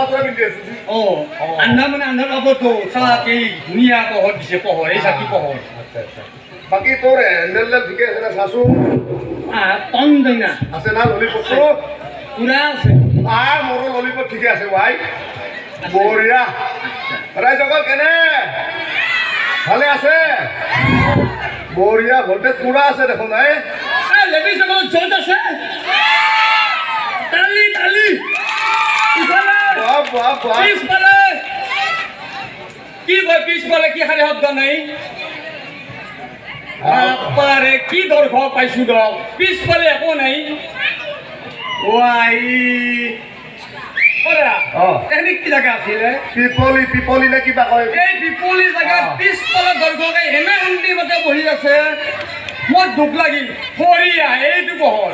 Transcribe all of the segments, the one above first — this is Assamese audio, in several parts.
পাতৰা পিন্ধি আছো আন্ধা মানে আন্ধাৰ পাবতো চা কি ধুনীয়া পোহৰ দিছে পোহৰ এই চাকি পোহৰ আচ্ছা আচ্ছা বাকী তোৰ হেণ্ডেলডাল ঠিকে আছে না চাচোন কম দইনা আছে না ললিপপটো পুৰা আছে মোৰো ললিপপ ঠিকে আছে ভাই বঢ়িয়া ৰাইজসকল কেনে ভালে আছে বঢ়িয়া ভল্টেজ পুৰা আছে দেখোন লেডিজ সকল জজ আছে তালি তালি ইফালে বাপ বাপ বাপ পিছফালে কি কয় পিছফালে কি খালি শব্দ নাই বাপাৰে কি দৰ্শক পাইছো দক পিছফালে একো নাই ৱাই এখানে কি জায়গা আছিলে পিপলি পিপলি নে কিবা কয় এই পিপলি জায়গা পিছফালে দৰ্শকে এনে শান্তি মতে বহি আছে মোৰ দুখ লাগিল বঢ়িয়া এইটো পোহৰ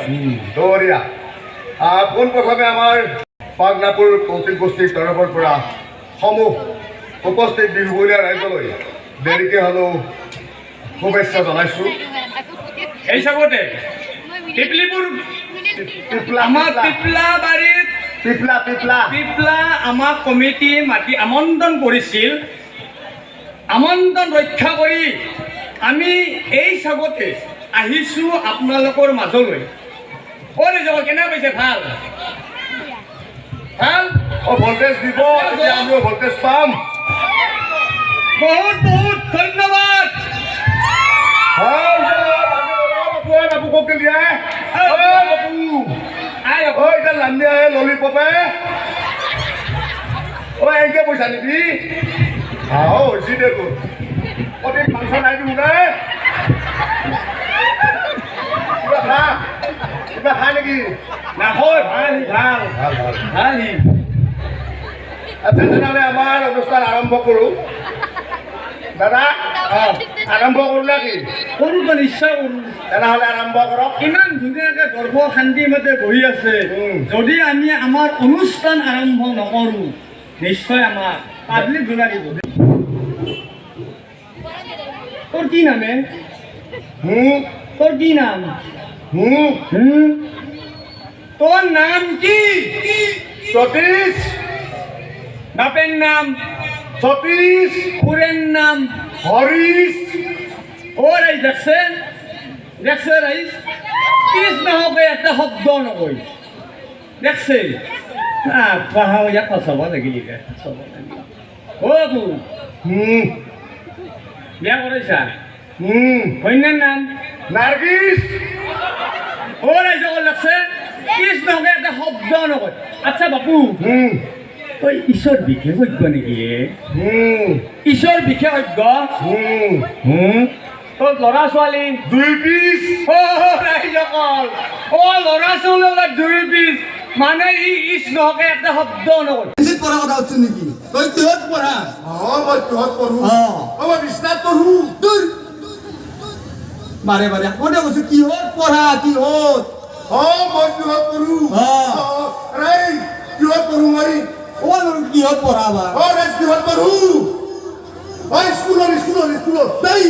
বঢ়িয়া পোনপ্ৰথমে আমাৰ পাগনাপুৰ কৌশিক গোষ্ঠীৰ তৰফৰ পৰা সমূহ উপস্থিত বিহুবলীয়া ৰাইজলৈ দেৰিকে হ'লেও শুভেচ্ছা জনাইছোঁ এই চাগতে টিপলিপুৰ আমাৰ পিপলা বাৰীত পিপলা পিপলা পিপলা আমাক কমিটি মাতি আমন্ত্ৰণ কৰিছিল আমন্ত্ৰণ ৰক্ষা কৰি আমি এই চাগতে আহিছোঁ আপোনালোকৰ মাজলৈ যাব কেনে পাইছে ভাল ভাল ভল্টেজ দিব এতিয়া আমিও ভল্টেজ পাম বহুত বহুত ধন্যবাদ বাবু কওককে দিয়া বাবু এতিয়া লান্দি আহে ললিপপে এনেকে পইচা নিবি হৈছে দে তোৰ অতি ফাংচন নাই দিওঁ দে কিবা খা নেকি নাহয় ভাল ভাল ভাল ভাল ভাল আচ্ছা তেনেহ'লে আমাৰ অনুষ্ঠান আৰম্ভ কৰোঁ দাদা আৰম্ভ কৰোঁ নে কি কৰোঁ নিশ্চয় কৰোঁ তেনেহ'লে আৰম্ভ কৰক ইমান ধুনীয়াকৈ গৰ্ভ শান্তিমতে বহি আছে যদি আমি আমাৰ অনুষ্ঠান আৰম্ভ নকৰোঁ নিশ্চয় আমাক পাব্লিক ধোলা দিব তোৰ কি নামে তোৰ কি নাম তোর নাম কি সতীশ বাপের নাম সতীশ খুড়ের নাম হরিশ ও রাইস দেখছে দেখছে রাইস কিস না হবে একটা শব্দ নকই দেখছে না পাহাও ইয়াত সব লাগিলি সব ও বু বিয়া কৰিছা কন্যাৰ নাম নার্গিস ও রাইস দেখছে কিস না হবে একটা শব্দ নকই আচ্ছা বাপু তই ঈশ্বৰ বিশেষজ্ঞ নেকি ঈশ্বৰ বিশেষজ্ঞ তোৰ ল'ৰা ছোৱালী 2 পিস ৰাইজসকল ল'ৰা ছোৱালী ওলাই 2 পিস মানে ইছ নহকে এটা শব্দ নকয় পঢ়া কথা হচ্ছে নেকি তই কিহত পঢ়া মই কিহত পঢ়ো মই বিছনাত পঢ়ো বাৰে বাৰে কোনে কৈছে কিহত পঢ়া কিহত মই কিহত পঢ়ো কিহত পঢ়ো মই কিহত পঢ়া বা কিহত পঢ়ো স্কুলত দেই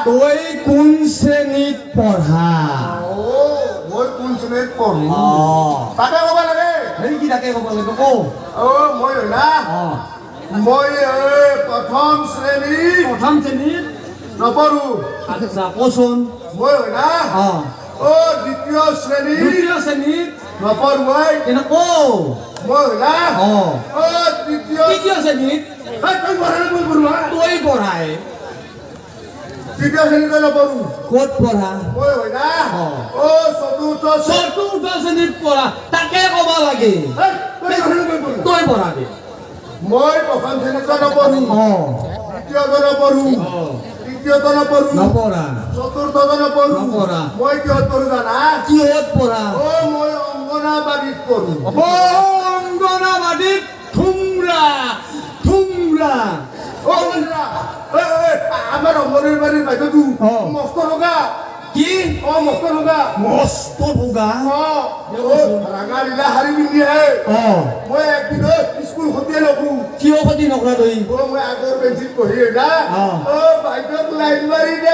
তই কোন শ্ৰেণীত পঢ়া মই কোন শ্ৰেণীত পঢ়ো তাকে ক'ব লাগে সেই কি তাকে ক'ব লাগিব ক মই না মই প্ৰথম শ্ৰেণীত নপঢ়ো আচ্ছা কচোন মই না দ্বিতীয় শ্ৰেণীত নপঢ়ো মই কেনে ক মই না তৃতীয় শ্ৰেণীত তই পঢ়াই তৃতীয় শ্ৰেণীত নপঢ়ো ক'ত পঢ়া মই না চতুৰ্থ শ্ৰেণীত পঢ়া তাকে ক'ব লাগে তই পঢ়াবি মই প্ৰথম শ্ৰেণীত নপঢ়ো দ্বিতীয়ত নপঢ়ো তৃতীয়ত নপঢ়ো নপঢ়া চতুৰ্থত নপঢ়ো নপঢ়া মই কিহত পঢ়ো জানা কিহত পঢ়া মই অংগনাবাদীত পঢ়ো অংগনাবাদীত থুমৰা আমাৰ অংগনবাদীৰ বাইদেউটো মস্ত লগা কি মস্ত লগা মস্ত বগা ৰাঙা লীলা শাৰী পিন্ধি আহে মই একদিন স্কুল খতিয়ে নকৰো কিয় ক্ষতি নকৰা তই মই আগৰ বেঞ্চিত পঢ়ি না বাইদেউক লাইন মাৰি দে